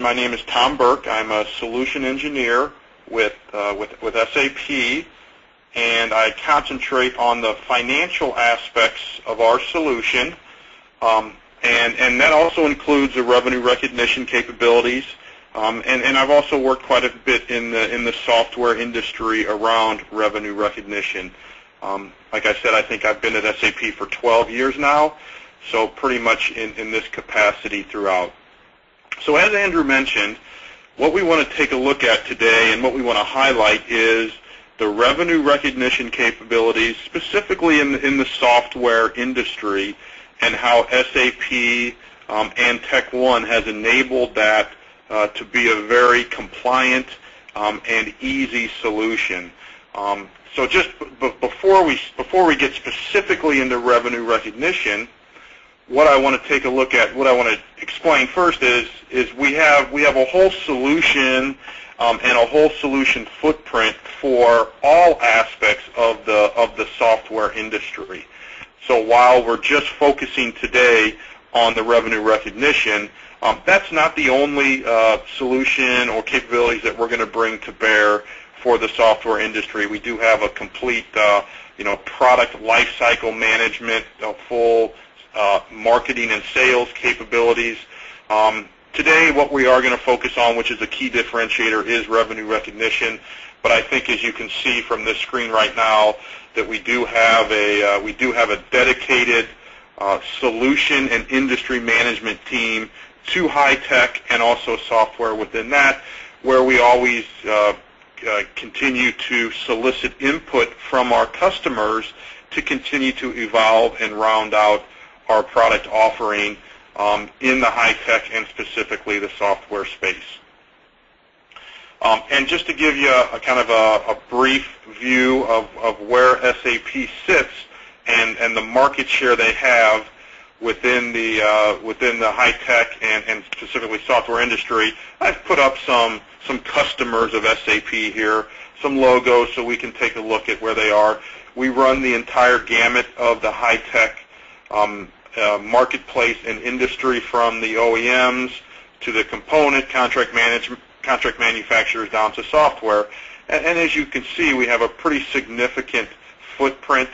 My name is Tom Burke. I'm a solution engineer with SAP, and I concentrate on the financial aspects of our solution, and that also includes the revenue recognition capabilities. And I've also worked quite a bit in the software industry around revenue recognition. Like I said, I think I've been at SAP for 12 years now, so pretty much in this capacity throughout. So as Andrew mentioned, what we want to take a look at today and what we want to highlight is the revenue recognition capabilities, specifically in the software industry, and how SAP and TechOne has enabled that to be a very compliant and easy solution. So just before we get specifically into revenue recognition, what I want to take a look at, what I want to explain first is we have a whole solution and a whole solution footprint for all aspects of the software industry. So while we're just focusing today on the revenue recognition, that's not the only solution or capabilities that we're going to bring to bear for the software industry. We do have a complete product lifecycle management, full marketing and sales capabilities. Today what we are going to focus on, which is a key differentiator, is revenue recognition. But I think, as you can see from this screen right now, that we do have a dedicated solution and industry management team to high tech and also software within that, where we always continue to solicit input from our customers to continue to evolve and round out our product offering in the high tech and specifically the software space. And just to give you a kind of a brief view of where SAP sits and the market share they have within the high tech and specifically software industry, I've put up some customers of SAP here, some logos, so we can take a look at where they are. We run the entire gamut of the high tech marketplace and industry, from the OEMs to the component contract manufacturers down to software. And as you can see, we have a pretty significant footprint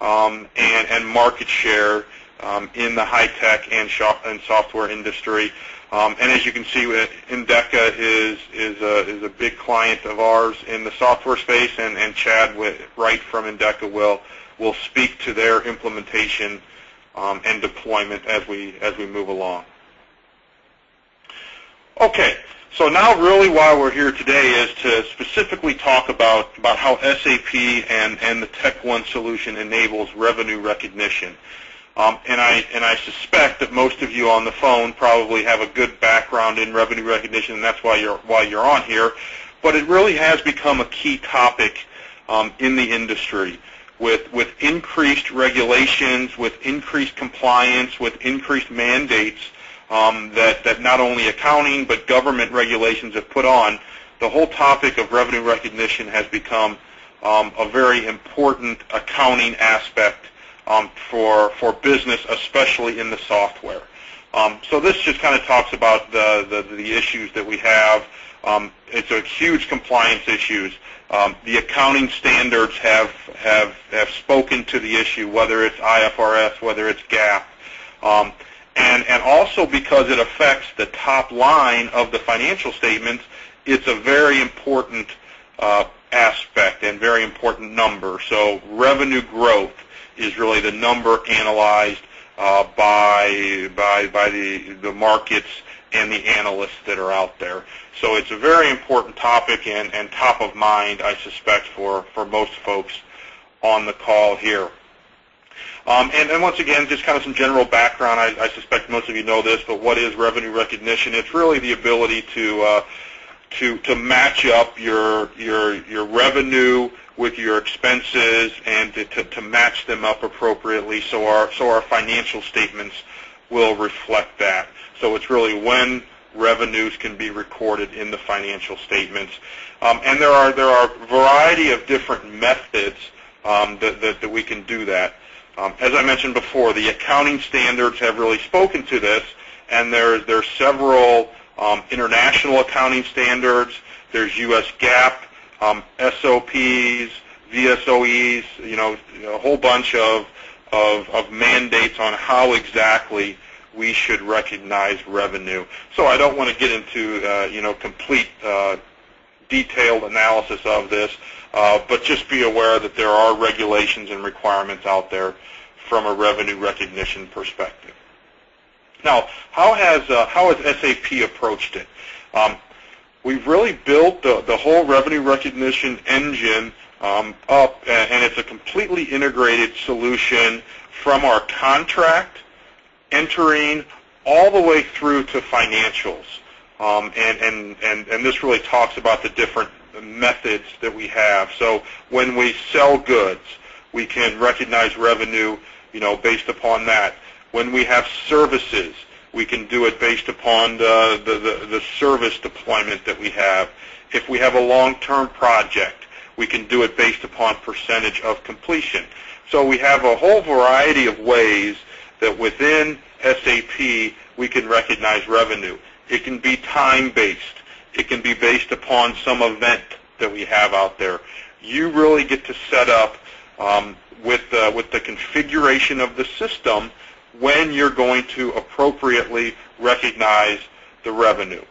and market share in the high tech and software industry. And as you can see, Indeeka is a big client of ours in the software space, and Chad Wright from Indeeka will speak to their implementation and deployment as we move along. Okay, so now really why we're here today is to specifically talk about how SAP and the TechOne solution enables revenue recognition. And I suspect that most of you on the phone probably have a good background in revenue recognition, and that's why you're on here. But it really has become a key topic in the industry, with increased regulations, with increased compliance, with increased mandates that not only accounting but government regulations have put on. The whole topic of revenue recognition has become a very important accounting aspect for business, especially in the software. So this just kind of talks about the issues that we have. It's a huge compliance issues. The accounting standards have spoken to the issue, whether it's IFRS, whether it's GAAP, and also because it affects the top line of the financial statements, it's a very important aspect and very important number. So revenue growth is really the number analyzed by the markets and the analysts that are out there. So it's a very important topic and top of mind, I suspect, for most folks on the call here. And once again, just kind of some general background. I suspect most of you know this, but what is revenue recognition? It's really the ability to match up your revenue with your expenses and to match them up appropriately, so our financial statements will reflect that. So it's really when revenues can be recorded in the financial statements, and there are a variety of different methods that we can do that. As I mentioned before, the accounting standards have really spoken to this, and there's several international accounting standards. There's U.S. GAAP, SOPs, VSOEs, a whole bunch of mandates on how exactly we should recognize revenue. So I don't want to get into complete detailed analysis of this, but just be aware that there are regulations and requirements out there from a revenue recognition perspective. Now, how has SAP approached it? We've really built the whole revenue recognition engine up, and it's a completely integrated solution from our contract, entering, all the way through to financials. And this really talks about the different methods that we have. So when we sell goods, we can recognize revenue, based upon that. When we have services, we can do it based upon the service deployment that we have. If we have a long-term project, we can do it based upon percentage of completion. So we have a whole variety of ways that within SAP we can recognize revenue. It can be time-based. It can be based upon some event that we have out there. You really get to set up with the configuration of the system when you're going to appropriately recognize the revenue.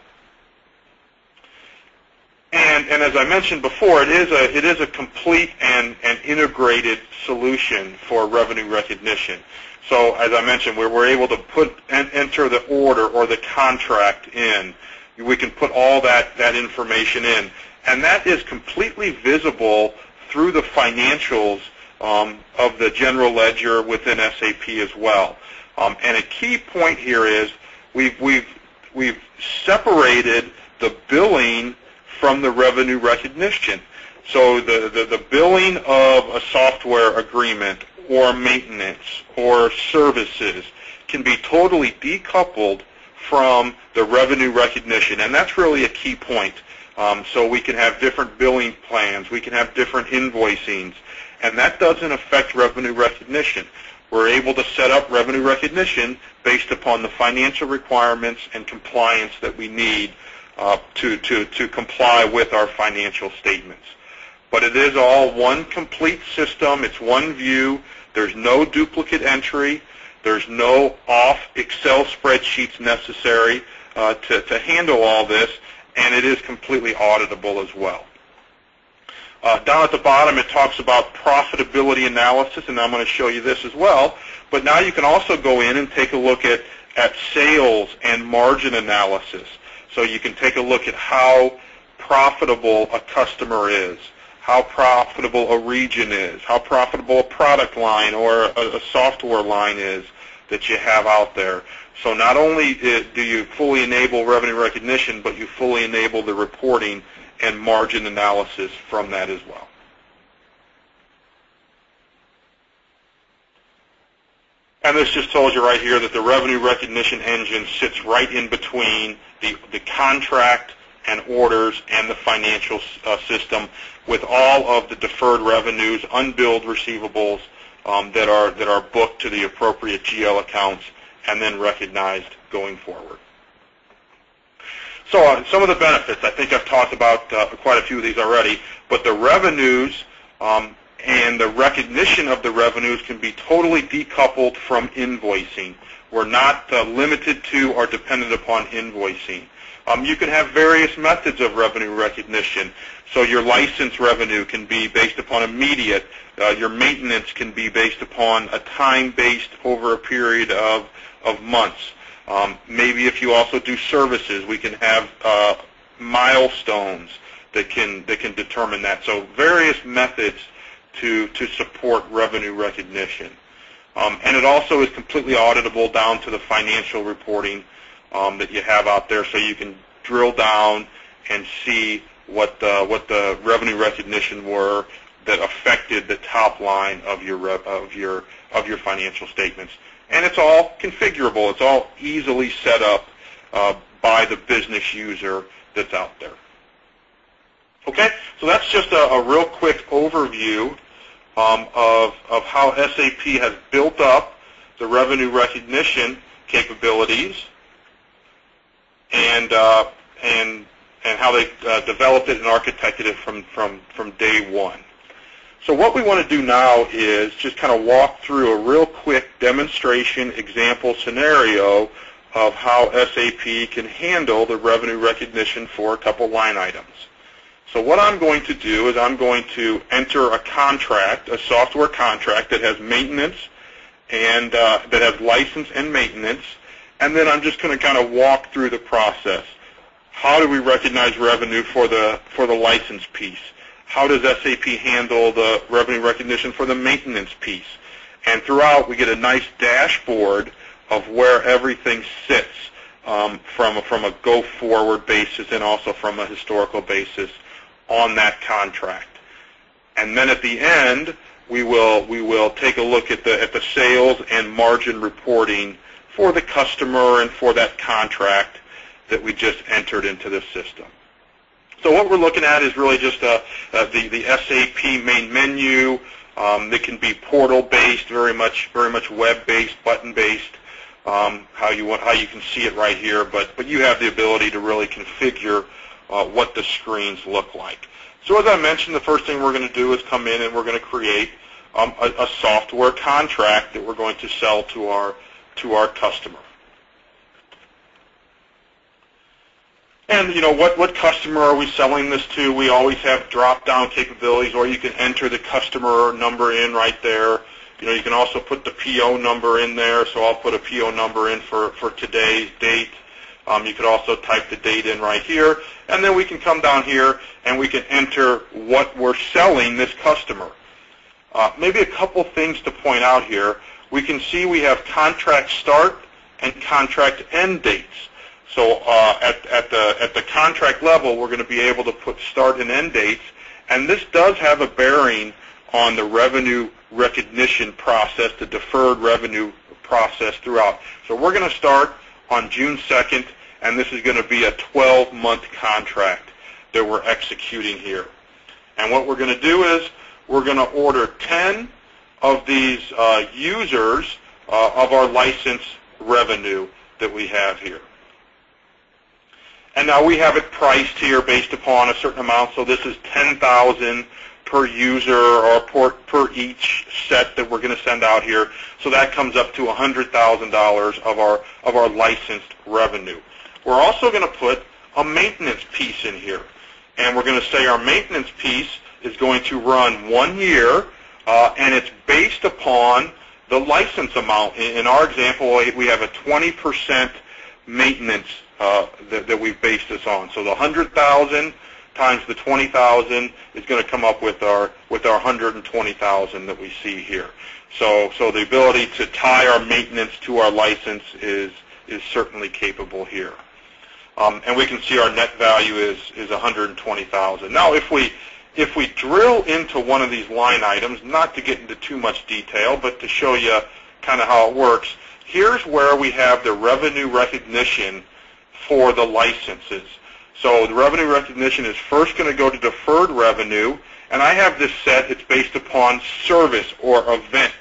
And as I mentioned before, it is a complete and integrated solution for revenue recognition. So as I mentioned, we're able to enter the order or the contract in. We can put all that information in. And that is completely visible through the financials of the general ledger within SAP as well. And a key point here is we've separated the billing from the revenue recognition. So the billing of a software agreement or maintenance or services can be totally decoupled from the revenue recognition, and that's really a key point. So we can have different billing plans, we can have different invoicings, and that doesn't affect revenue recognition. We're able to set up revenue recognition based upon the financial requirements and compliance that we need to comply with our financial statements. But it is all one complete system. It's one view. There's no duplicate entry. There's no off Excel spreadsheets necessary to handle all this, and it is completely auditable as well. Down at the bottom, it talks about profitability analysis, and I'm going to show you this as well. But now you can also go in and take a look at sales and margin analysis. So you can take a look at how profitable a customer is, how profitable a region is, how profitable a product line or a software line is that you have out there. So not only do you fully enable revenue recognition, but you fully enable the reporting and margin analysis from that as well. And this just tells you right here that the revenue recognition engine sits right in between the contract and orders and the financial system, with all of the deferred revenues, unbilled receivables that are booked to the appropriate GL accounts and then recognized going forward. So some of the benefits, I think I've talked about quite a few of these already, but the revenues and the recognition of the revenues can be totally decoupled from invoicing. We're not limited to or dependent upon invoicing. You can have various methods of revenue recognition. So your license revenue can be based upon immediate. Your maintenance can be based upon a time-based over a period of months. Maybe if you also do services, we can have milestones that can determine that. So various methods to support revenue recognition. And it also is completely auditable down to the financial reporting that you have out there, so you can drill down and see what the revenue recognition were that affected the top line of your financial statements. And it's all configurable. It's all easily set up by the business user that's out there. Okay, so that's just a real quick overview of how SAP has built up the revenue recognition capabilities. and how they developed it and architected it from day one. So what we want to do now is just kind of walk through a real quick demonstration example scenario of how SAP can handle the revenue recognition for a couple line items. So what I'm going to do is I'm going to enter a contract, a software contract that has maintenance and that has license and maintenance, and then I'm just going to kind of walk through the process. How do we recognize revenue for the license piece? How does SAP handle the revenue recognition for the maintenance piece? And throughout, we get a nice dashboard of where everything sits from a go-forward basis and also from a historical basis on that contract. And then at the end, we will take a look at the sales and margin reporting for the customer and for that contract that we just entered into the system. So what we're looking at is really just the SAP main menu. That can be portal-based, very much web-based, button-based. How you can see it right here, but you have the ability to really configure what the screens look like. So as I mentioned, the first thing we're going to do is come in and we're going to create a software contract that we're going to sell to our customer. And what customer are we selling this to? We always have drop-down capabilities, or you can enter the customer number in right there. You can also put the PO number in there, so I'll put a PO number in for today's date. You could also type the date in right here, and then we can come down here and we can enter what we're selling this customer. Maybe a couple things to point out here. We can see we have contract start and contract end dates. So at the contract level, we're going to be able to put start and end dates, and this does have a bearing on the revenue recognition process, the deferred revenue process throughout. So we're going to start on June 2nd, and this is going to be a 12-month contract that we're executing here. And what we're going to do is we're going to order 10 of these users of our license revenue that we have here. And now we have it priced here based upon a certain amount, so this is $10,000 per user or per each set that we're going to send out here. So that comes up to $100,000 of our licensed revenue. We're also going to put a maintenance piece in here, and we're going to say our maintenance piece is going to run 1 year, and it's based upon the license amount. In our example, we have a 20% maintenance that we've based this on. So the 100,000 times the 20,000 is going to come up with our 120,000 that we see here. So the ability to tie our maintenance to our license is certainly capable here. And we can see our net value is 120,000. Now, if we drill into one of these line items, not to get into too much detail, but to show you kind of how it works, here's where we have the revenue recognition for the licenses. So the revenue recognition is first going to go to deferred revenue, and I have this set, it's based upon service or event.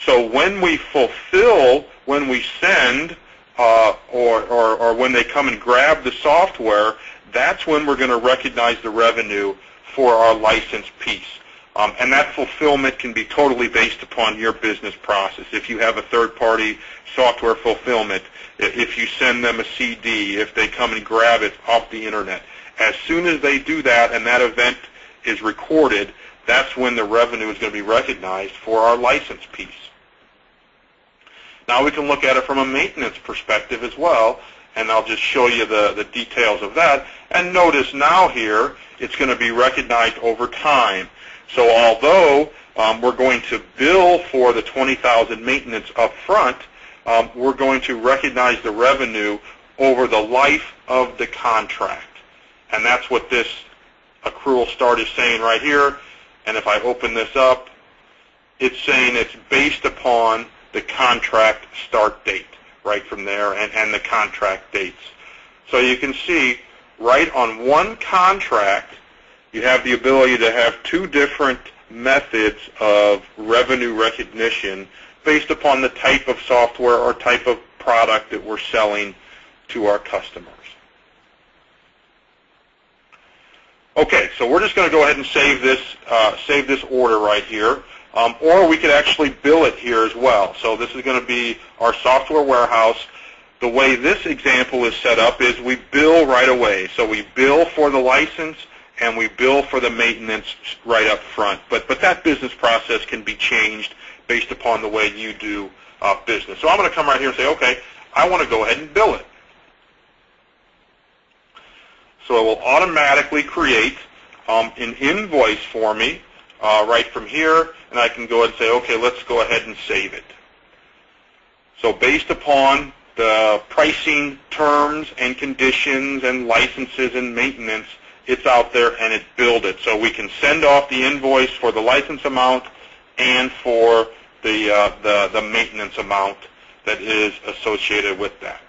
So when we fulfill, when we send, or when they come and grab the software, that's when we're going to recognize the revenue for our license piece. And that fulfillment can be totally based upon your business process. If you have a third-party software fulfillment, if you send them a CD, if they come and grab it off the internet, as soon as they do that and that event is recorded, that's when the revenue is going to be recognized for our license piece. Now we can look at it from a maintenance perspective as well, and I'll just show you the details of that. And notice now here, it's going to be recognized over time. So although we're going to bill for the 20,000 maintenance up front, we're going to recognize the revenue over the life of the contract. And that's what this accrual start is saying right here. And if I open this up, it's saying it's based upon the contract start date right from there and the contract dates. So you can see right on one contract, you have the ability to have two different methods of revenue recognition based upon the type of software or type of product that we're selling to our customers. Okay, so we're just going to go ahead and save this order right here, or we could actually bill it here as well. So this is going to be our software warehouse. The way this example is set up is we bill right away. So we bill for the license and we bill for the maintenance right up front. But that business process can be changed based upon the way you do business. So I'm going to come right here and say, okay, I want to go ahead and bill it. So it will automatically create an invoice for me right from here, and I can go ahead and say, okay, let's go ahead and save it. So based upon the pricing terms and conditions and licenses and maintenance, it's out there and it's billed it. So we can send off the invoice for the license amount and for the maintenance amount that is associated with that.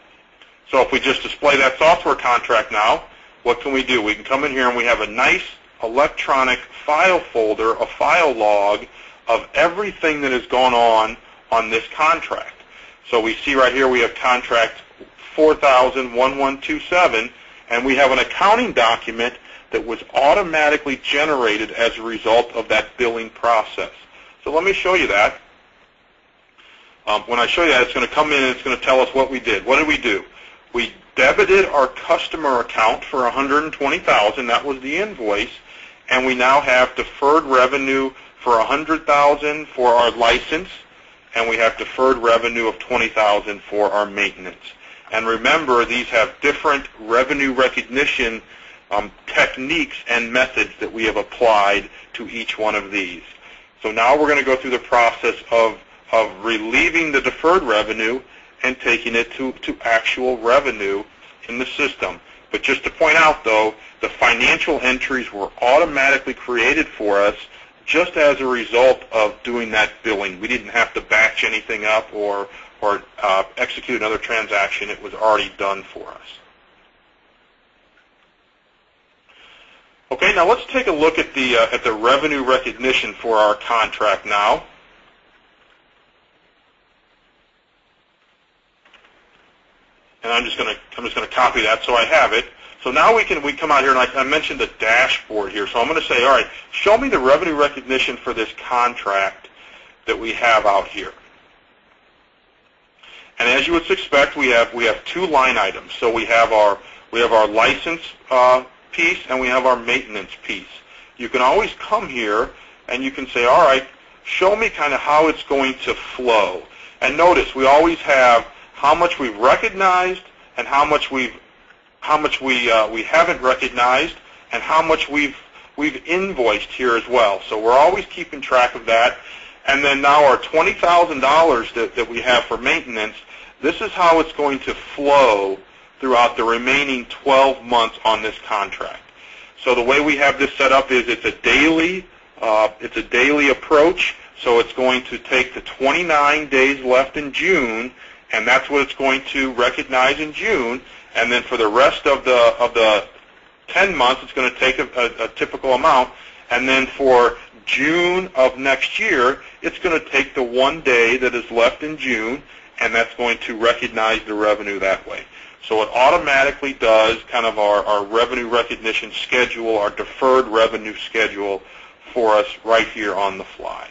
So if we just display that software contract now, what can we do? We can come in here and we have a nice electronic file folder, a file log of everything that has gone on this contract. So we see right here we have contract 4000-1127, and we have an accounting document that was automatically generated as a result of that billing process. So let me show you that. When I show you that, it's going to come in and it's going to tell us what we did. What did we do? We debited our customer account for $120,000. That was the invoice, and we now have deferred revenue for $100,000 for our license, and we have deferred revenue of $20,000 for our maintenance. And remember, these have different revenue recognition techniques and methods that we have applied to each one of these. So now we're going to go through the process of relieving the deferred revenue and taking it to actual revenue in the system. But just to point out, though, the financial entries were automatically created for us just as a result of doing that billing. We didn't have to batch anything up or execute another transaction. It was already done for us. Okay, now let's take a look at the revenue recognition for our contract now. And I'm just going to copy that so I have it. So now we come out here, and I mentioned the dashboard here. So I'm going to say, all right, show me the revenue recognition for this contract that we have out here. And as you would expect, we have two line items. So we have our license piece and we have our maintenance piece. You can always come here and you can say, all right, show me kind of how it's going to flow. And notice we always have how much we've recognized and how much we haven't recognized and how much we've invoiced here as well. So we're always keeping track of that. And then now our $20,000 that we have for maintenance, this is how it's going to flow throughout the remaining 12 months on this contract. So the way we have this set up is it's a daily approach. So it's going to take the 29 days left in June, and that's what it's going to recognize in June. And then for the rest of the 10 months, it's going to take a typical amount. And then for June of next year, it's going to take the 1 day that is left in June, and that's going to recognize the revenue that way. So it automatically does kind of our revenue recognition schedule, our deferred revenue schedule for us right here on the fly.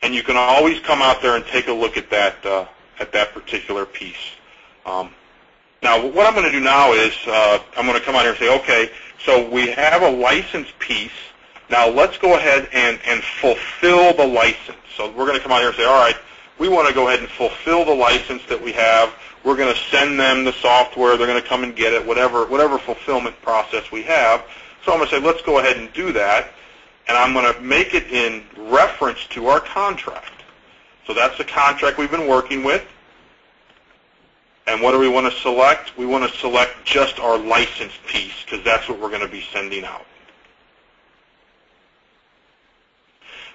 And you can always come out there and take a look at that particular piece. Now, what I'm going to do now is I'm going to come out here and say, okay, so we have a license piece. Now let's go ahead and fulfill the license. So we're going to come out here and say, all right, we want to go ahead and fulfill the license that we have. We're going to send them the software. They're going to come and get it, whatever fulfillment process we have. So I'm going to say, let's go ahead and do that. And I'm going to make it in reference to our contract. So that's the contract we've been working with. And what do we want to select? We want to select just our license piece because that's what we're going to be sending out.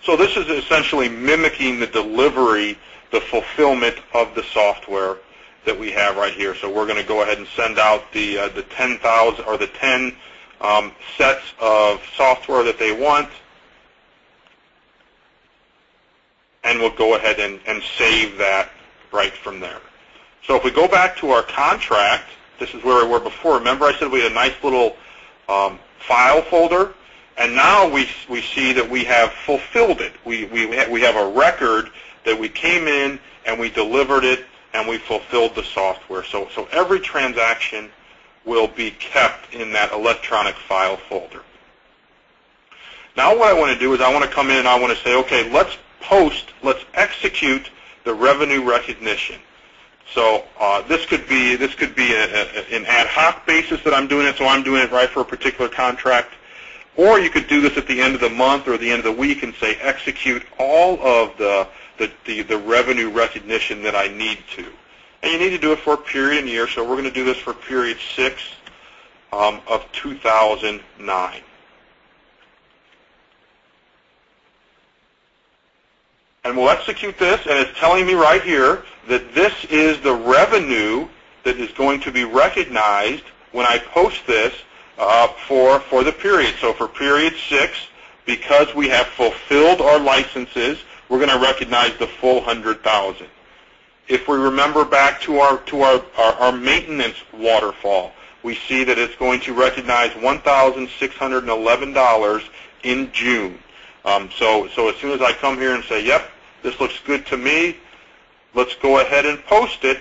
So this is essentially mimicking the delivery, the fulfillment of the software that we have right here. So we're going to go ahead and send out the 10,000 or the 10 sets of software that they want, and we'll go ahead and save that right from there. So if we go back to our contract This is where we were before. Remember I said we had a nice little file folder, and now we see that we have fulfilled it. We have a record that we came in and we delivered it and we fulfilled the software. So every transaction will be kept in that electronic file folder. Now what I want to do is I want to come in and I want to say, okay, let's execute the revenue recognition. So this could be an ad hoc basis that I'm doing it, so I'm doing it right for a particular contract. Or you could do this at the end of the month or the end of the week and say execute all of the revenue recognition that I need to. And you need to do it for a period and year, so we're going to do this for period 6 of 2009. And we'll execute this, and it's telling me right here that this is the revenue that is going to be recognized when I post this for the period. So for period 6, because we have fulfilled our licenses, we're going to recognize the full 100,000. If we remember back to our maintenance waterfall, we see that it's going to recognize $1,611 in June. So as soon as I come here and say, yep, this looks good to me, let's go ahead and post it.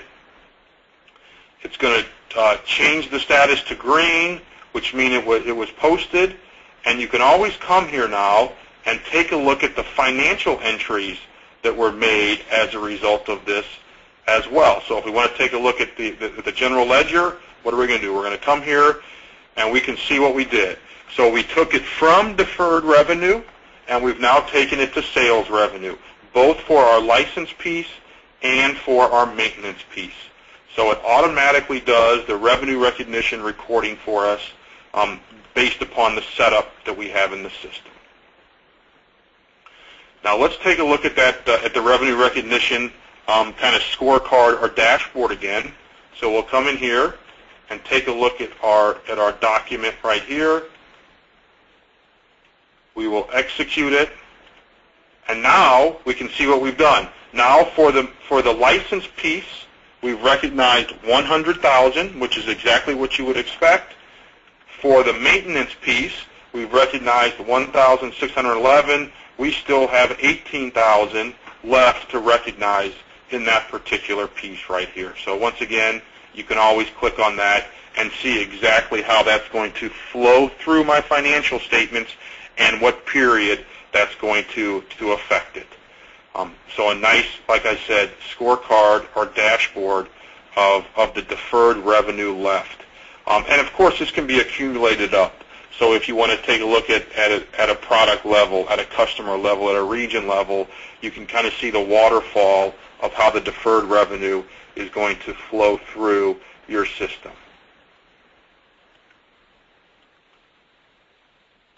It's going to change the status to green, which means it was posted. And you can always come here now and take a look at the financial entries that were made as a result of this as well. So if we want to take a look at the general ledger, what are we going to do? We're going to come here and we can see what we did. So we took it from deferred revenue and we've now taken it to sales revenue, both for our license piece and for our maintenance piece. So it automatically does the revenue recognition recording for us based upon the setup that we have in the system. Now let's take a look at that at the revenue recognition kind of scorecard or dashboard again. So we'll come in here and take a look at our document right here. We will execute it, and now we can see what we've done. Now for the license piece, we've recognized 100,000, which is exactly what you would expect. For the maintenance piece, we've recognized 1,611. We still have 18,000 left to recognize in that particular piece right here. So once again, you can always click on that and see exactly how that's going to flow through my financial statements and what period that's going to affect it. So a nice, like I said, scorecard or dashboard of the deferred revenue left. And of course, this can be accumulated up. So if you want to take a look at a product level, at a customer level, at a region level, you can kind of see the waterfall of how the deferred revenue is going to flow through your system.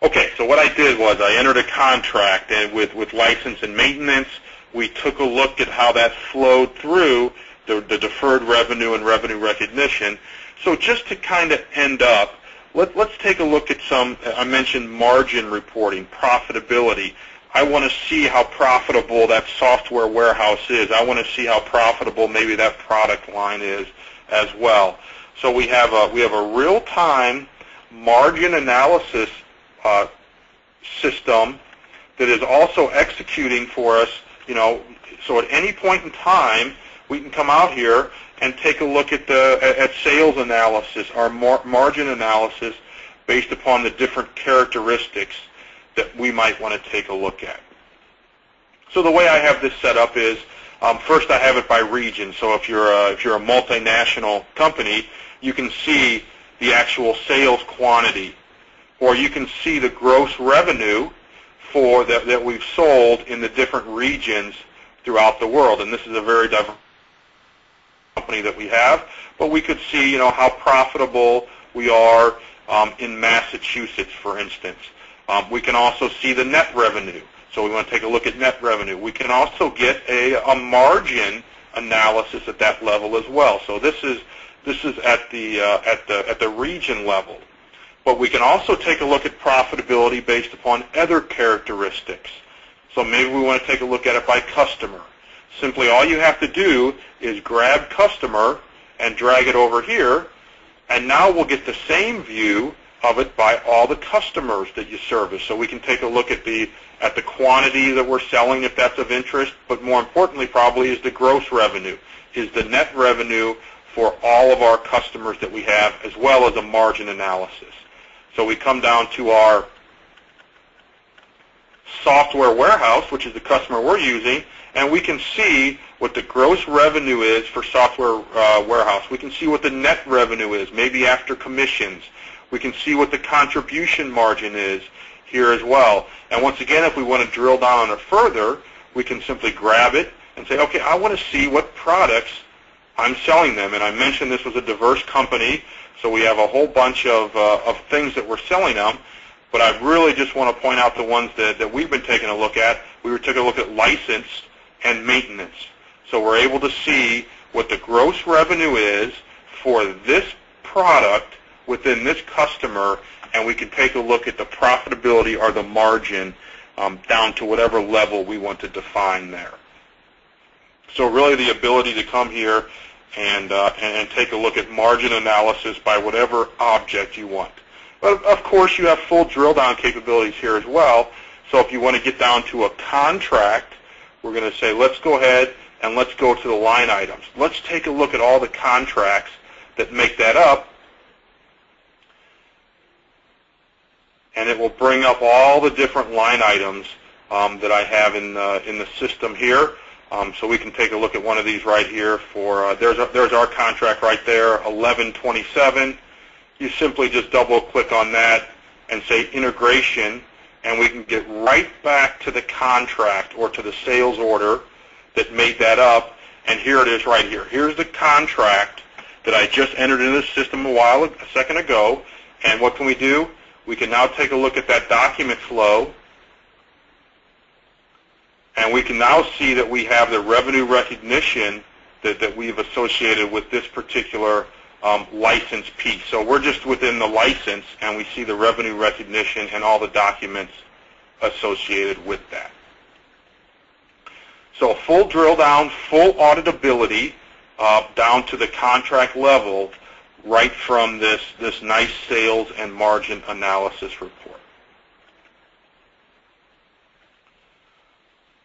Okay, so what I did was I entered a contract and with license and maintenance. We took a look at how that flowed through the deferred revenue and revenue recognition. So just to kind of end up, let's take a look at some, I mentioned margin reporting, profitability. I want to see how profitable that software warehouse is. I want to see how profitable maybe that product line is as well. So we have a real-time margin analysis system that is also executing for us, so at any point in time, we can come out here and take a look at sales analysis, our margin analysis, based upon the different characteristics that we might want to take a look at. So the way I have this set up is, first I have it by region. So if you're a multinational company, you can see the actual sales quantity, or you can see the gross revenue for that we've sold in the different regions throughout the world. And this is a very diverse company that we have, but we could see, how profitable we are in Massachusetts, for instance. We can also see the net revenue. So we want to take a look at net revenue. We can also get a margin analysis at that level as well. So this is at the region level. But we can also take a look at profitability based upon other characteristics. So maybe we want to take a look at it by customer. Simply all you have to do is grab customer and drag it over here, And now we'll get the same view of it by all the customers that you service. So we can take a look at the quantity that we're selling, if that's of interest, but more importantly probably is the gross revenue, is the net revenue for all of our customers that we have, as well as a margin analysis. So we come down to our software warehouse, which is the customer we're using, and we can see what the gross revenue is for software warehouse. We can see what the net revenue is, maybe after commissions. We can see what the contribution margin is here as well. And once again, if we want to drill down on it further, we can simply grab it and say, okay, I want to see what products I'm selling them. And I mentioned this was a diverse company, so we have a whole bunch of things that we're selling them. But I really just want to point out the ones that we've been taking a look at. We were taking a look at license and maintenance. So we're able to see what the gross revenue is for this product within this customer, and we can take a look at the profitability or the margin down to whatever level we want to define there. So really the ability to come here and take a look at margin analysis by whatever object you want. But of course, you have full drill down capabilities here as well. So if you want to get down to a contract, we're going to say, let's go ahead and let's go to the line items. Let's take a look at all the contracts that make that up. And it will bring up all the different line items that I have in the system here. So we can take a look at one of these right here. For there's our contract right there, 1127. You simply just double-click on that and say integration, and we can get right back to the contract or to the sales order that made that up. And here it is right here. Here's the contract that I just entered into the system a second ago. And what can we do? We can now take a look at that document flow, and we can now see that we have the revenue recognition that we've associated with this particular license piece. So we're just within the license, and we see the revenue recognition and all the documents associated with that. So full drill down, full auditability down to the contract level, right from this nice sales and margin analysis report.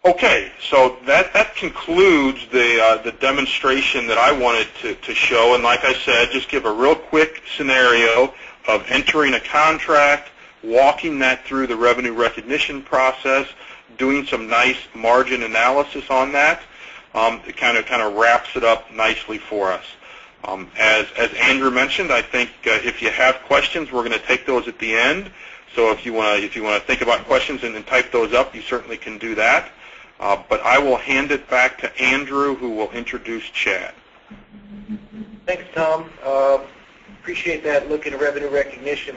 Okay, so that concludes the demonstration that I wanted to show. And like I said, just give a real quick scenario of entering a contract, walking that through the revenue recognition process, doing some nice margin analysis on that. It kind of wraps it up nicely for us. As Andrew mentioned, I think if you have questions, we're going to take those at the end. So if you want to think about questions and type those up, you certainly can do that. But I will hand it back to Andrew, who will introduce Chad. Thanks, Tom. Appreciate that look at revenue recognition.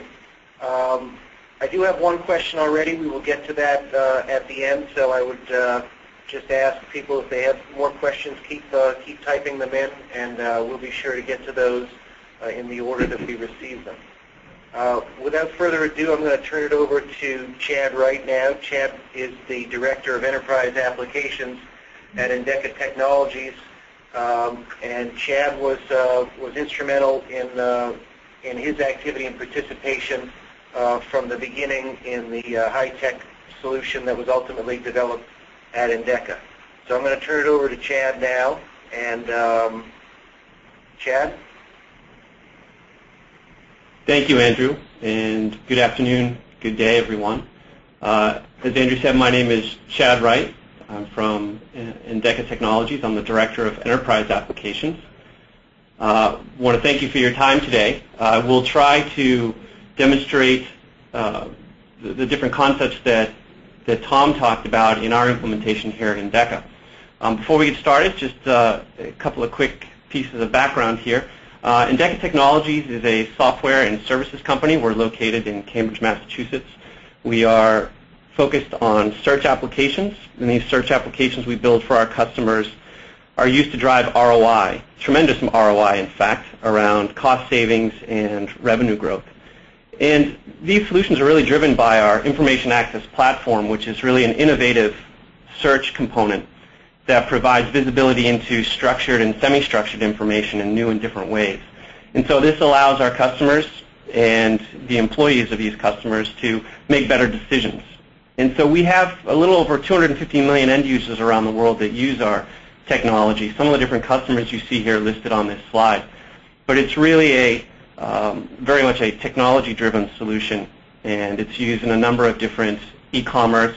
I do have one question already. We will get to that at the end. So I would just ask people if they have more questions, keep typing them in, and we'll be sure to get to those in the order that we receive them. Without further ado, I'm going to turn it over to Chad right now. Chad is the Director of Enterprise Applications at Indeeka Technologies, and Chad was instrumental in his activity and participation from the beginning in the high-tech solution that was ultimately developed at Indeeka. So I'm going to turn it over to Chad now, and Chad? Thank you, Andrew, and good afternoon, good day, everyone. As Andrew said, my name is Chad Wright. I'm from Indeeka Technologies. I'm the Director of Enterprise Applications. I want to thank you for your time today. We'll try to demonstrate the different concepts that Tom talked about in our implementation here at Indeeka. Before we get started, just a couple of quick pieces of background here. Indeeka Technologies is a software and services company. We're located in Cambridge, Massachusetts. We are focused on search applications, and these search applications we build for our customers are used to drive ROI, tremendous ROI, in fact, around cost savings and revenue growth. And these solutions are really driven by our information access platform, which is really an innovative search component that provides visibility into structured and semi-structured information in new and different ways. And so this allows our customers and the employees of these customers to make better decisions. And so we have a little over 250 million end users around the world that use our technology. Some of the different customers you see here listed on this slide. But it's really very much a technology-driven solution, and it's used in a number of different e-commerce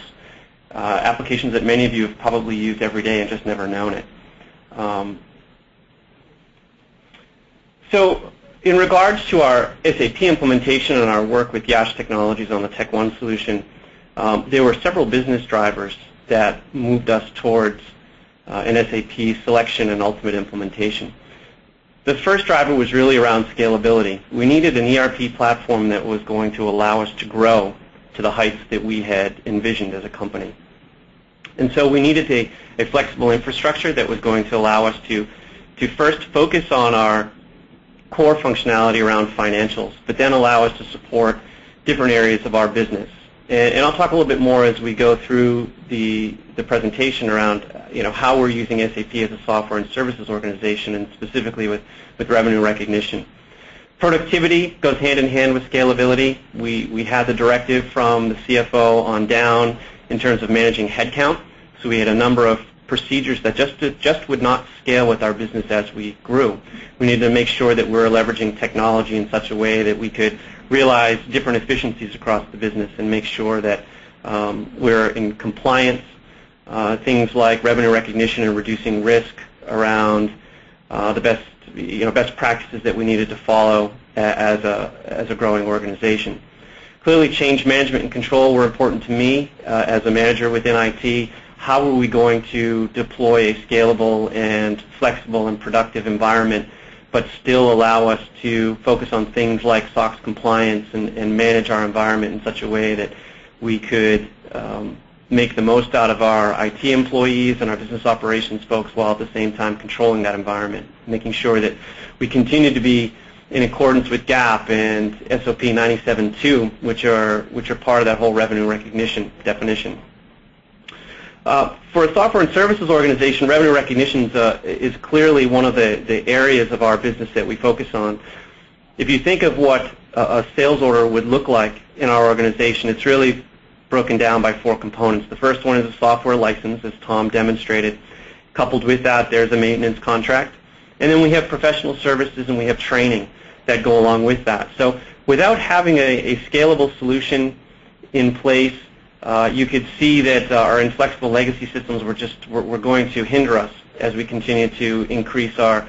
applications that many of you have probably used every day and just never known it. So in regards to our SAP implementation and our work with YASH Technologies on the TechOne solution, there were several business drivers that moved us towards an SAP selection and ultimate implementation. The first driver was really around scalability. We needed an ERP platform that was going to allow us to grow to the heights that we had envisioned as a company. And so we needed a flexible infrastructure that was going to allow us to first focus on our core functionality around financials, but then allow us to support different areas of our business. And I'll talk a little bit more as we go through the presentation around how we're using SAP as a software and services organization, and specifically with revenue recognition. Productivity goes hand in hand with scalability. We had the directive from the CFO on down in terms of managing headcount. So we had a number of procedures that just would not scale with our business as we grew. We needed to make sure that we're leveraging technology in such a way that we could realize different efficiencies across the business and make sure that we're in compliance. Things like revenue recognition and reducing risk around the best practices that we needed to follow as a growing organization. Clearly, change management and control were important to me as a manager within IT. How are we going to deploy a scalable and flexible and productive environment, but still allow us to focus on things like SOX compliance and manage our environment in such a way that we could make the most out of our IT employees and our business operations folks, while at the same time controlling that environment, making sure that we continue to be in accordance with GAAP and SOP 97.2, which are part of that whole revenue recognition definition. For a software and services organization, revenue recognition is clearly one of the areas of our business that we focus on. If you think of what a sales order would look like in our organization, it's really broken down by four components. The first one is a software license, as Tom demonstrated. Coupled with that, there's a maintenance contract. And then we have professional services and we have training that go along with that. So without having a scalable solution in place, you could see that our inflexible legacy systems were going to hinder us as we continue to increase our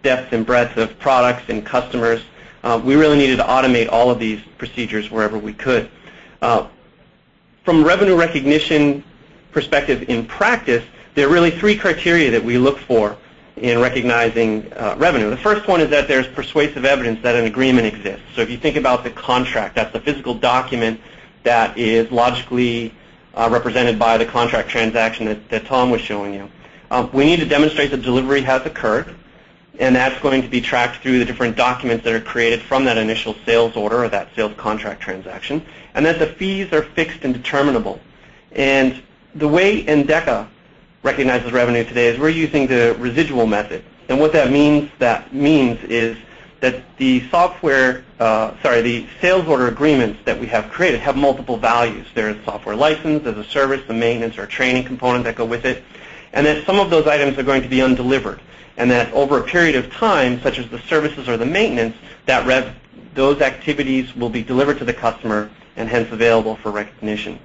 depth and breadth of products and customers. We really needed to automate all of these procedures wherever we could. From a revenue recognition perspective in practice, there are really three criteria that we look for in recognizing revenue. The first one is that there's persuasive evidence that an agreement exists. So if you think about the contract, that's the physical document that is logically represented by the contract transaction that Tom was showing you. We need to demonstrate that delivery has occurred, and that's going to be tracked through the different documents that are created from that initial sales order or that sales contract transaction, and that the fees are fixed and determinable. And the way Indeeka recognizes revenue today is we're using the residual method. And what that means is that the the sales order agreements that we have created have multiple values. There's software license, there's a service, the maintenance, or a training component that go with it, and that some of those items are going to be undelivered, and that over a period of time, such as the services or the maintenance, those activities will be delivered to the customer and hence available for recognition.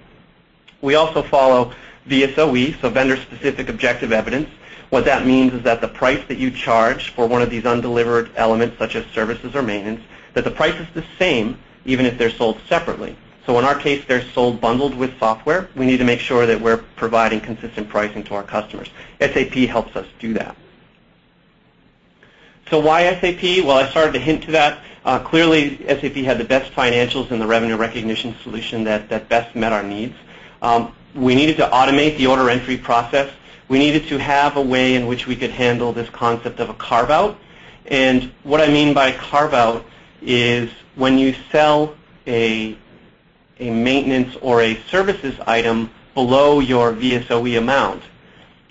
We also follow VSOE, so vendor-specific objective evidence. What that means is that the price that you charge for one of these undelivered elements, such as services or maintenance, that the price is the same even if they're sold separately. So in our case, they're sold bundled with software. We need to make sure that we're providing consistent pricing to our customers. SAP helps us do that. So why SAP? Well, I started to hint to that. Clearly, SAP had the best financials in the revenue recognition solution that best met our needs. We needed to automate the order entry process. We needed to have a way in which we could handle this concept of a carve-out. And what I mean by carve-out is when you sell a maintenance or a services item below your VSOE amount,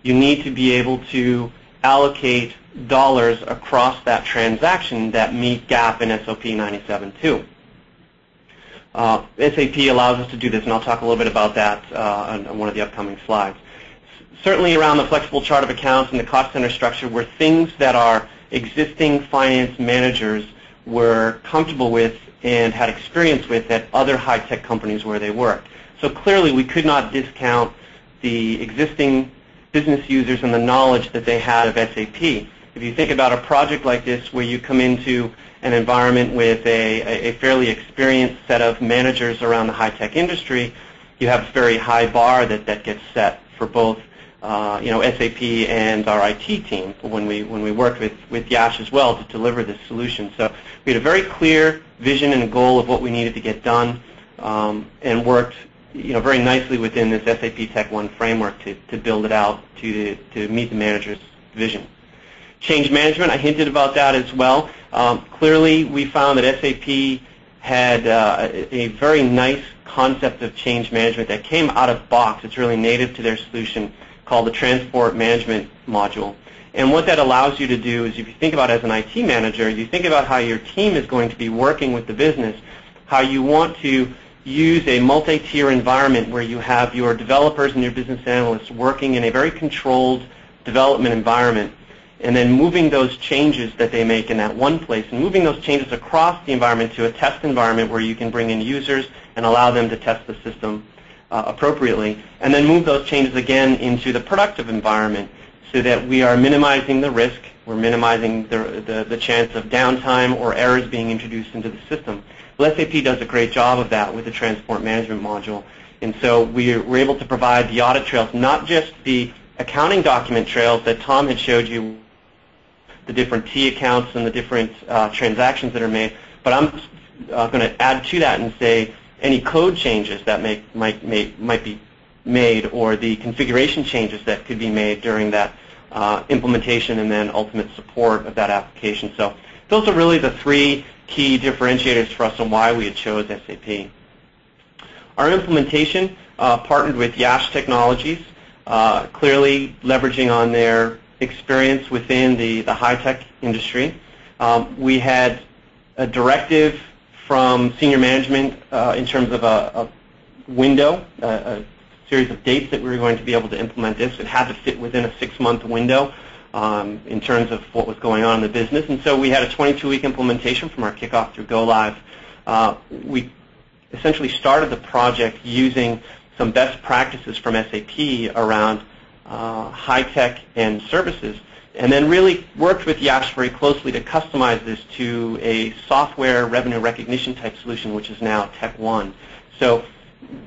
you need to be able to allocate dollars across that transaction that meet GAAP and SOP 97.2. SAP allows us to do this, and I'll talk a little bit about that on one of the upcoming slides. Certainly around the flexible chart of accounts and the cost center structure were things that our existing finance managers were comfortable with and had experience with at other high-tech companies where they worked. So clearly we could not discount the existing business users and the knowledge that they had of SAP. If you think about a project like this where you come into an environment with a fairly experienced set of managers around the high-tech industry, you have a very high bar that gets set for both SAP and our IT team when we worked with YASH as well to deliver this solution. So we had a very clear vision and goal of what we needed to get done, and worked very nicely within this SAP TechOne framework to build it out to meet the manager's vision. Change management, I hinted about that as well. Clearly, we found that SAP had a very nice concept of change management that came out of box. It's really native to their solution, called the Transport Management Module. And what that allows you to do is, if you think about it as an IT manager, you think about how your team is going to be working with the business, how you want to use a multi-tier environment where you have your developers and your business analysts working in a very controlled development environment, and then moving those changes that they make in that one place and moving those changes across the environment to a test environment where you can bring in users and allow them to test the system appropriately, and then move those changes again into the productive environment so that we are minimizing the risk, we're minimizing the chance of downtime or errors being introduced into the system. Well, SAP does a great job of that with the Transport Management Module. And so we're able to provide the audit trails, not just the accounting document trails that Tom had showed you, the different T accounts and the different transactions that are made, but I'm going to add to that and say any code changes that might be made, or the configuration changes that could be made during that implementation and then ultimate support of that application. So those are really the three key differentiators for us on why we had chose SAP. Our implementation partnered with YASH Technologies, clearly leveraging on their experience within the high-tech industry. We had a directive from senior management in terms of a window, a series of dates that we were going to be able to implement this. It had to fit within a 6-month window in terms of what was going on in the business. And so we had a 22-week implementation from our kickoff through go live. We essentially started the project using some best practices from SAP around high-tech and services, and then really worked with YASH very closely to customize this to a software revenue recognition type solution, which is now TechOne. So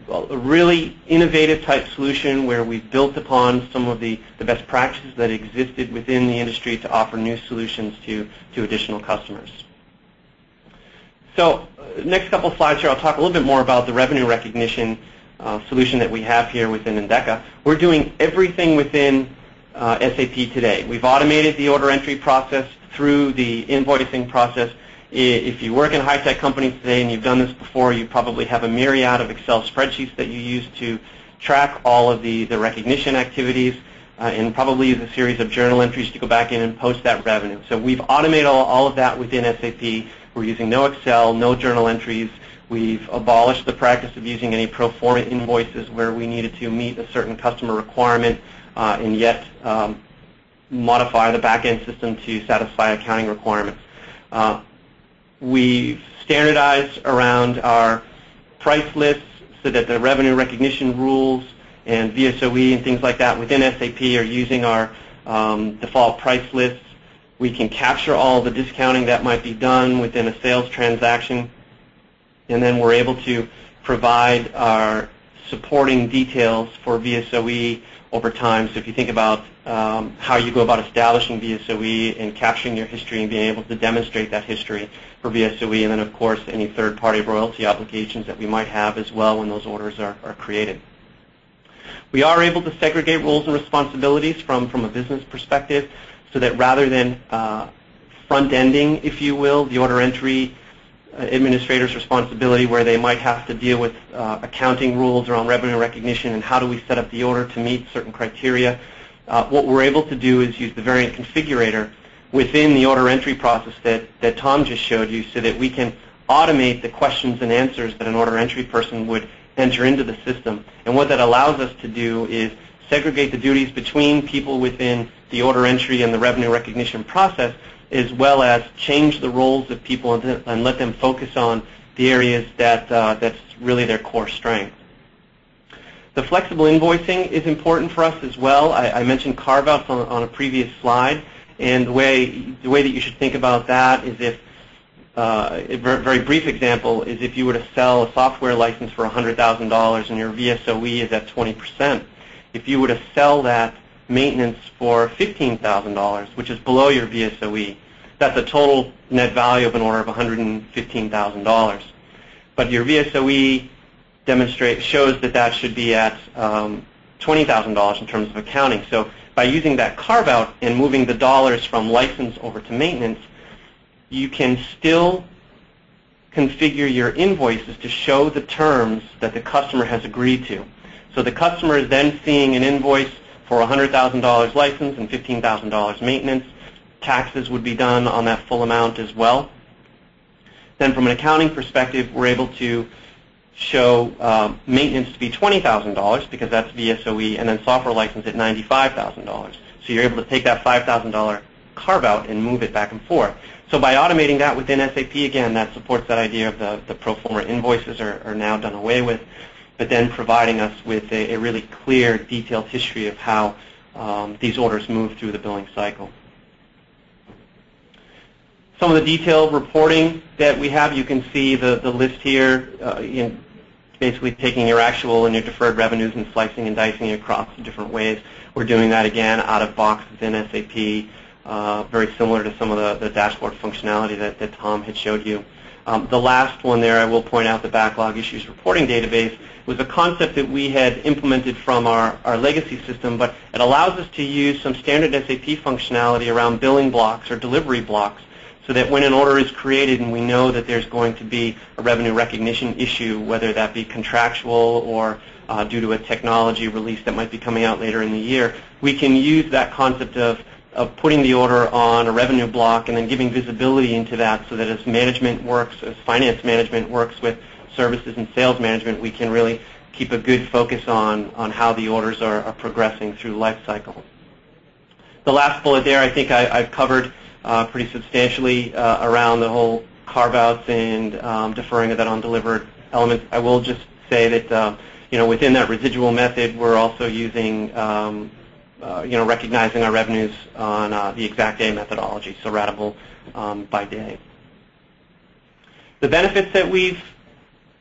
a really innovative type solution where we've built upon some of the best practices that existed within the industry to offer new solutions to additional customers. So next couple of slides here, I'll talk a little bit more about the revenue recognition solution that we have here within Indeeka. We're doing everything within SAP today. We've automated the order entry process through the invoicing process. If you work in high-tech companies today and you've done this before, you probably have a myriad of Excel spreadsheets that you use to track all of the recognition activities, and probably use a series of journal entries to go back in and post that revenue. So we've automated all of that within SAP. We're using no Excel, no journal entries. We've abolished the practice of using any pro forma invoices where we needed to meet a certain customer requirement and yet modify the back-end system to satisfy accounting requirements. We've standardized around our price lists so that the revenue recognition rules and VSOE and things like that within SAP are using our default price lists. We can capture all the discounting that might be done within a sales transaction, and then we're able to provide our supporting details for VSOE over time. So if you think about how you go about establishing VSOE and capturing your history and being able to demonstrate that history for VSOE, and then of course any third-party royalty obligations that we might have as well when those orders are created. We are able to segregate roles and responsibilities from a business perspective so that rather than front-ending, if you will, the order entry administrator's responsibility where they might have to deal with accounting rules around revenue recognition and how do we set up the order to meet certain criteria. What we're able to do is use the variant configurator within the order entry process that Tom just showed you, so that we can automate the questions and answers that an order entry person would enter into the system. And what that allows us to do is segregate the duties between people within the order entry and the revenue recognition process, as well as change the roles of people and let them focus on the areas that's really their core strength. The flexible invoicing is important for us as well. I mentioned carve-outs on a previous slide, and the way that you should think about that is if a very brief example is if you were to sell a software license for $100,000 and your VSOE is at 20%. If you were to sell that maintenance for $15,000, which is below your VSOE, that's a total net value of an order of $115,000. But your VSOE shows that should be at $20,000 in terms of accounting. So by using that carve-out and moving the dollars from license over to maintenance, you can still configure your invoices to show the terms that the customer has agreed to. So the customer is then seeing an invoice for $100,000 license and $15,000 maintenance. Taxes would be done on that full amount as well. Then from an accounting perspective, we're able to show maintenance to be $20,000 because that's VSOE, and then software license at $95,000. So you're able to take that $5,000 carve-out and move it back and forth. So by automating that within SAP, again, that supports that idea of the pro forma invoices are now done away with, but then providing us with a really clear, detailed history of how these orders move through the billing cycle. Some of the detailed reporting that we have, you can see the list here, basically taking your actual and your deferred revenues and slicing and dicing it across different ways. We're doing that again out of box within SAP, very similar to some of the dashboard functionality that Tom had showed you. The last one there, I will point out, the backlog issues reporting database, was a concept that we had implemented from our legacy system, but it allows us to use some standard SAP functionality around billing blocks or delivery blocks, so that when an order is created and we know that there's going to be a revenue recognition issue, whether that be contractual or due to a technology release that might be coming out later in the year, we can use that concept of putting the order on a revenue block and then giving visibility into that, so that as management works, as finance management works with services and sales management, we can really keep a good focus on how the orders are progressing through life cycle. The last bullet there, I think I've covered pretty substantially around the whole carve-outs and deferring of that undelivered elements. I will just say that within that residual method, we're also using recognizing our revenues on the exact day methodology, so ratable by day. The benefits that we've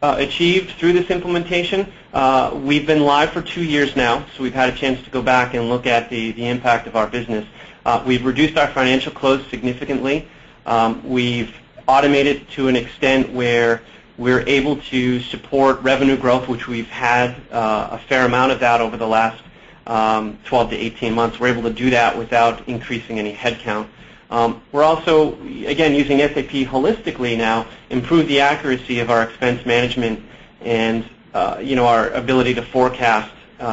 achieved through this implementation, we've been live for 2 years now, so we've had a chance to go back and look at the impact of our business. We've reduced our financial close significantly. We've automated to an extent where we're able to support revenue growth, which we've had a fair amount of that over the last 12 to 18 months. We're able to do that without increasing any headcount. We're also, again, using SAP holistically now, improve the accuracy of our expense management and our ability to forecast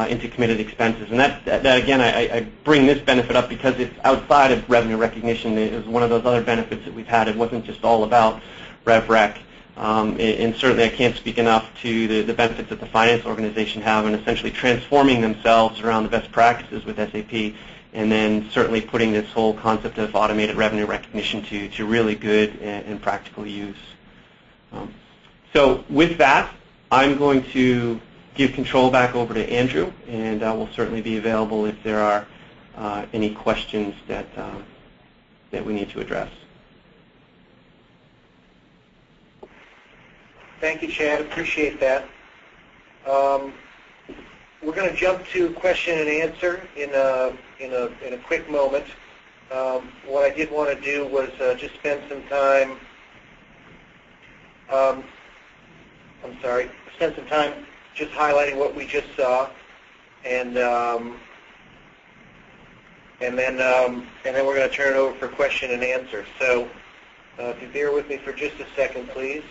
into committed expenses. And that again, I bring this benefit up because it's outside of revenue recognition. It was one of those other benefits that we've had. It wasn't just all about RevRec. And certainly I can't speak enough to the benefits that the finance organization have in essentially transforming themselves around the best practices with SAP, and then certainly putting this whole concept of automated revenue recognition to really good and practical use. So with that, I'm going to give control back over to Andrew, and we'll certainly be available if there are any questions that we need to address. Thank you, Chad. Appreciate that. We're going to jump to question and answer in a quick moment. What I did want to do was just spend some time. Spend some time just highlighting what we just saw, and then we're going to turn it over for question and answer. So, if you bear with me for just a second, please.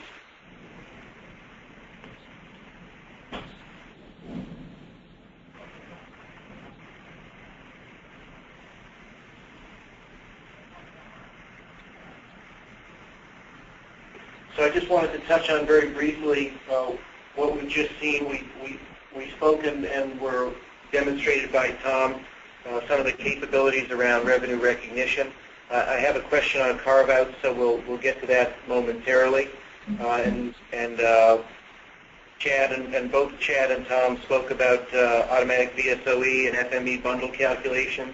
So I just wanted to touch on very briefly what we've just seen. We spoke and were demonstrated by Tom some of the capabilities around revenue recognition. I have a question on carve-out, so we'll get to that momentarily. Chad and both Chad and Tom spoke about automatic VSOE and FME bundle calculations.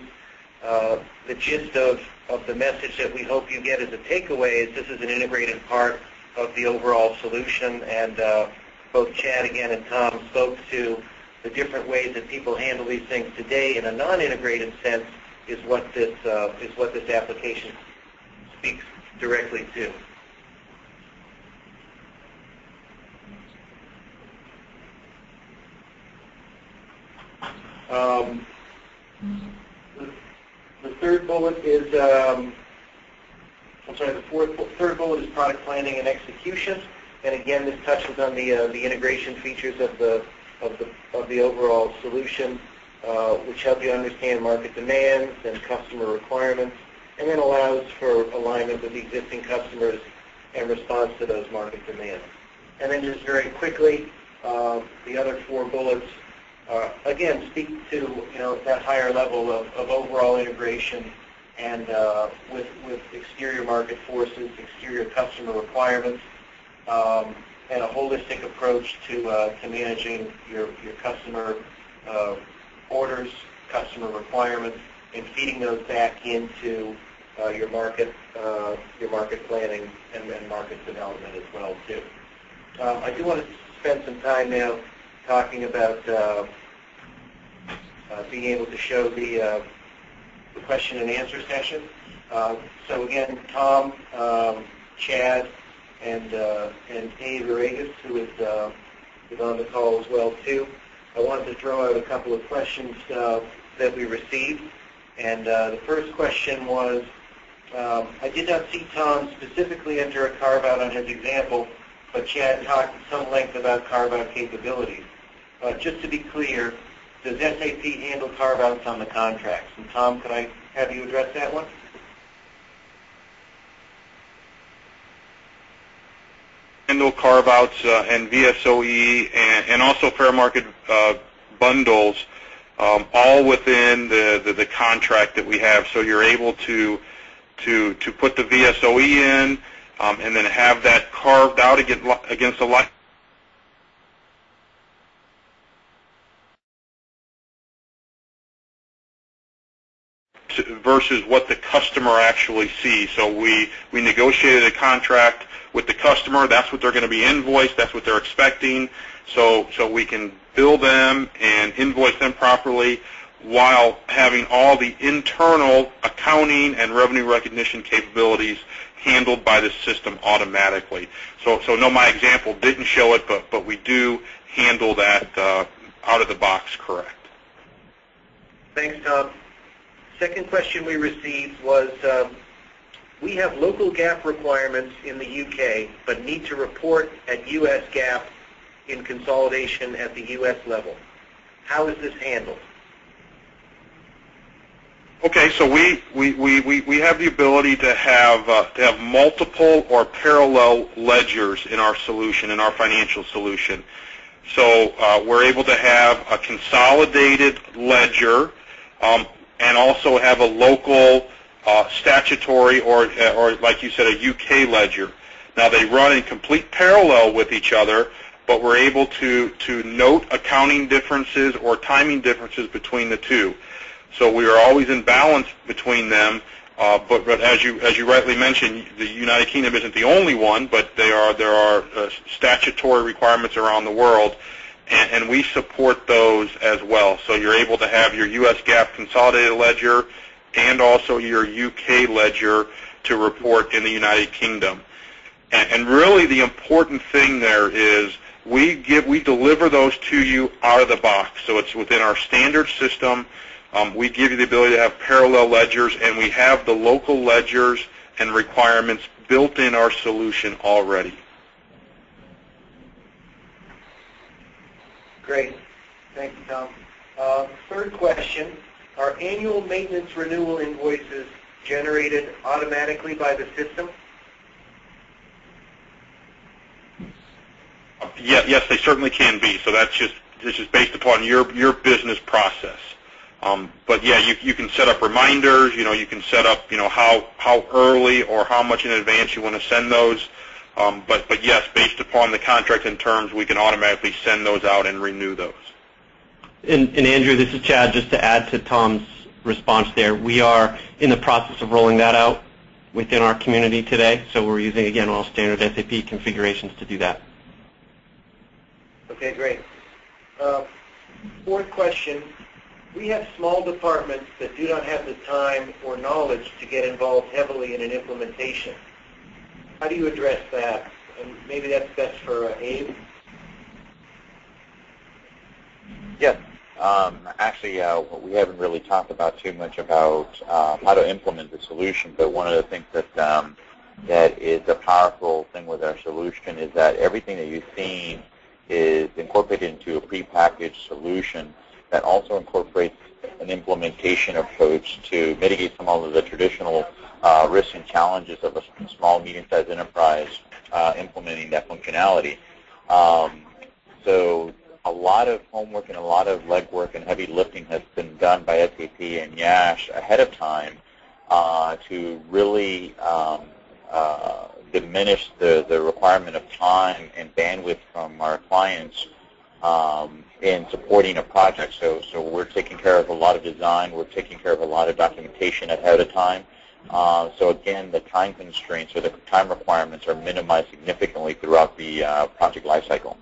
The gist of the message that we hope you get as a takeaway is this is an integrated part of the overall solution, and both Chad again and Tom spoke to the different ways that people handle these things today in a non-integrated sense is what this application speaks directly to. The third bullet is, the third bullet is product planning and execution. And again, this touches on the integration features of the overall solution, which help you understand market demands and customer requirements, and then allows for alignment with existing customers and response to those market demands. And then just very quickly, the other four bullets again speak to that higher level of overall integration and with exterior market forces, exterior customer requirements, and a holistic approach to managing your customer orders, customer requirements, and feeding those back into your market planning and market development as well too. I do want to spend some time now talking about being able to show the question and answer session. So again, Tom, Chad, and Dave Villegas, who is on the call as well too. I wanted to throw out a couple of questions that we received. And the first question was, I did not see Tom specifically enter a carve-out on his example, but Chad talked at some length about carve-out capabilities. Just to be clear, does SAP handle carve-outs on the contracts? And Tom, could I have you address that one? Handle carve-outs and VSOE and also fair market bundles, all within the contract that we have. So you're able to put the VSOE in and then have that carved out against a license versus what the customer actually sees. So we negotiated a contract with the customer. That's what they're going to be invoiced. That's what they're expecting. So we can bill them and invoice them properly while having all the internal accounting and revenue recognition capabilities handled by the system automatically. So no, my example didn't show it, but we do handle that out of the box correct. Thanks, Tom. Second question we received was, we have local GAAP requirements in the UK, but need to report at US GAAP in consolidation at the US level. How is this handled? Okay, so we have the ability to have multiple or parallel ledgers in our solution, in our financial solution. So we're able to have a consolidated ledger and also have a local statutory or like you said, a UK ledger. Now they run in complete parallel with each other, but we're able to note accounting differences or timing differences between the two. So we are always in balance between them. But as you rightly mentioned, the United Kingdom isn't the only one, but there are statutory requirements around the world, and we support those as well. So you're able to have your US GAAP consolidated ledger and also your UK ledger to report in the United Kingdom. And really the important thing there is we deliver those to you out of the box. So it's within our standard system. We give you the ability to have parallel ledgers, and we have the local ledgers and requirements built in our solution already. Great. Thank you, Tom. Third question, are annual maintenance renewal invoices generated automatically by the system? Yes, they certainly can be. So that's just based upon your business process. But yeah, you can set up reminders. You can set up how early or how much in advance you want to send those. But yes, based upon the contract and terms, we can automatically send those out and renew those. And Andrew, this is Chad. Just to add to Tom's response there, we are in the process of rolling that out within our community today. So we're using, again, all standard SAP configurations to do that. Okay, great. Fourth question. We have small departments that do not have the time or knowledge to get involved heavily in an implementation. How do you address that? And maybe that's best for Abe. Yes. Actually, we haven't really talked about too much about how to implement the solution, but one of the things that is a powerful thing with our solution is that everything that you've seen is incorporated into a prepackaged solution that also incorporates an implementation approach to mitigate some of the traditional risks and challenges of a small, medium-sized enterprise implementing that functionality. So a lot of homework and a lot of legwork and heavy lifting has been done by SAP and YASH ahead of time to really diminish the requirement of time and bandwidth from our clients in supporting a project. So we're taking care of a lot of design. We're taking care of a lot of documentation ahead of time. So again, the time constraints or the time requirements are minimized significantly throughout the project lifecycle.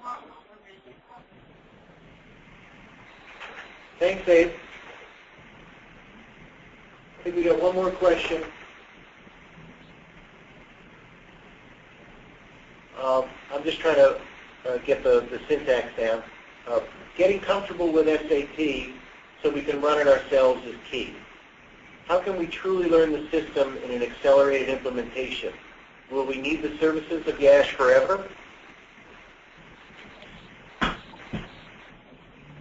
Thanks, Abe. I think we got one more question. I'm just trying to get the syntax down. Getting comfortable with SAP so we can run it ourselves is key. How can we truly learn the system in an accelerated implementation? Will we need the services of YASH forever?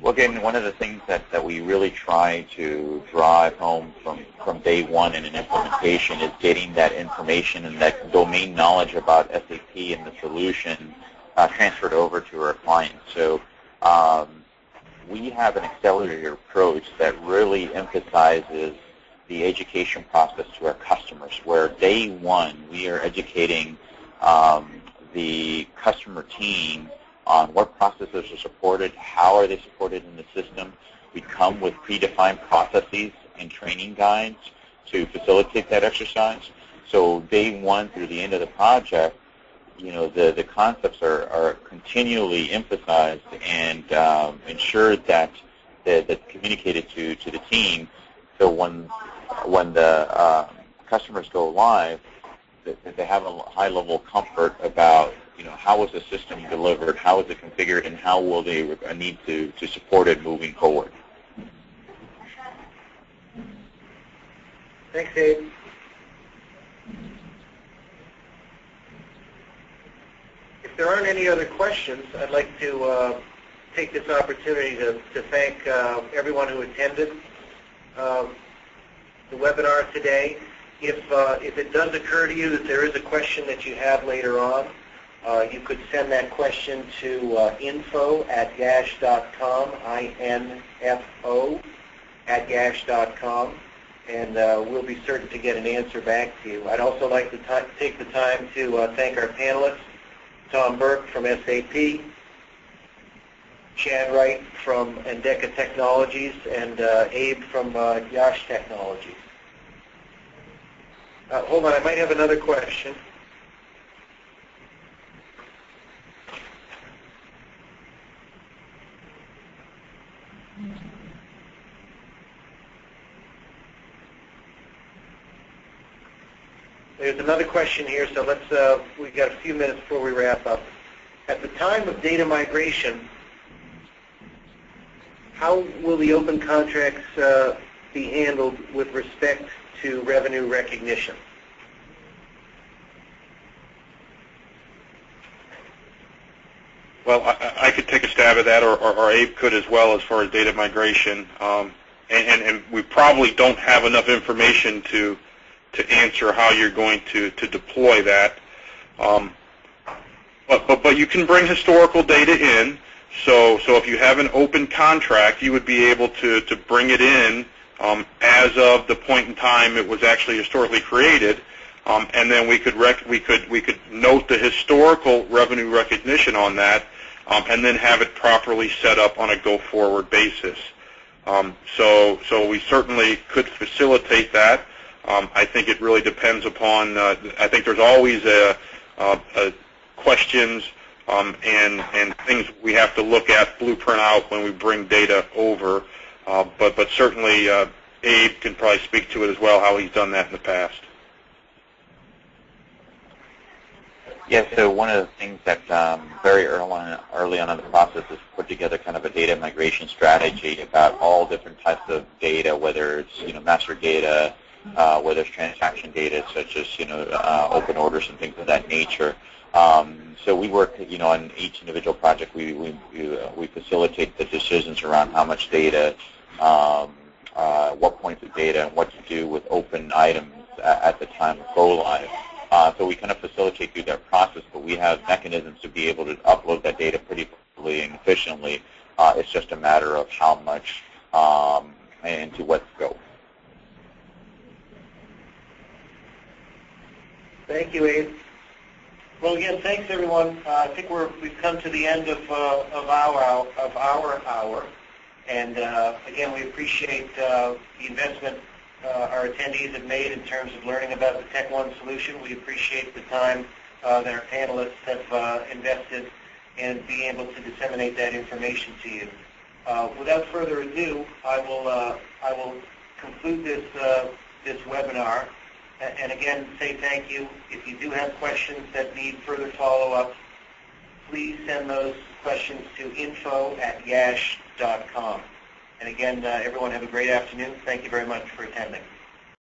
Well, again, one of the things that we really try to drive home from day one in an implementation is getting that information and that domain knowledge about SAP and the solution transferred over to our clients. So we have an accelerated approach that really emphasizes the education process to our customers, where day one we are educating the customer team on what processes are supported, how are they supported in the system. We come with predefined processes and training guides to facilitate that exercise. So day one through the end of the project, the concepts are continually emphasized and ensured that they're communicated to the team. So when the customers go live, that they have a high level of comfort about how was the system delivered, how is it configured, and how will they need to support it moving forward. Thanks, Abe. If there aren't any other questions, I'd like to take this opportunity to thank everyone who attended the webinar today. If it does occur to you that there is a question that you have later on, you could send that question to info@yash.com, info@yash.com, and we'll be certain to get an answer back to you. I'd also like to take the time to thank our panelists, Tom Burke from SAP, Chad Wright from Indeeka Technologies, and Abe from YASH Technologies. Hold on, I might have another question. There's another question here, so we've got a few minutes before we wrap up. At the time of data migration, how will the open contracts be handled with respect to revenue recognition? Well, I could take a stab at that, or Abe could as well, as far as data migration. And we probably don't have enough information to answer how you're going to deploy that. But you can bring historical data in. So if you have an open contract, you would be able to bring it in as of the point in time it was actually historically created, and then we could note the historical revenue recognition on that, and then have it properly set up on a go-forward basis. So we certainly could facilitate that. I think it really depends upon. I think there's always questions and things we have to look at, blueprint out when we bring data over. But certainly Abe can probably speak to it as well, how he's done that in the past. Yeah, so one of the things that very early on in the process is put together kind of a data migration strategy about all different types of data, whether it's master data, whether it's transaction data such as open orders and things of that nature. So we work on each individual project. We facilitate the decisions around how much data, what points of data, and what to do with open items at the time of go live. So we kind of facilitate through that process, but we have mechanisms to be able to upload that data pretty quickly and efficiently. It's just a matter of how much and to what scope. Thank you, Abe. Well, again, thanks everyone. I think we've come to the end of our hour, and again, we appreciate the investment our attendees have made in terms of learning about the TechOne solution. We appreciate the time that our panelists have invested in being able to disseminate that information to you. Without further ado, I will conclude this webinar. And again, say thank you. If you do have questions that need further follow-up, please send those questions to info@yash.com. And again, everyone have a great afternoon. Thank you very much for attending.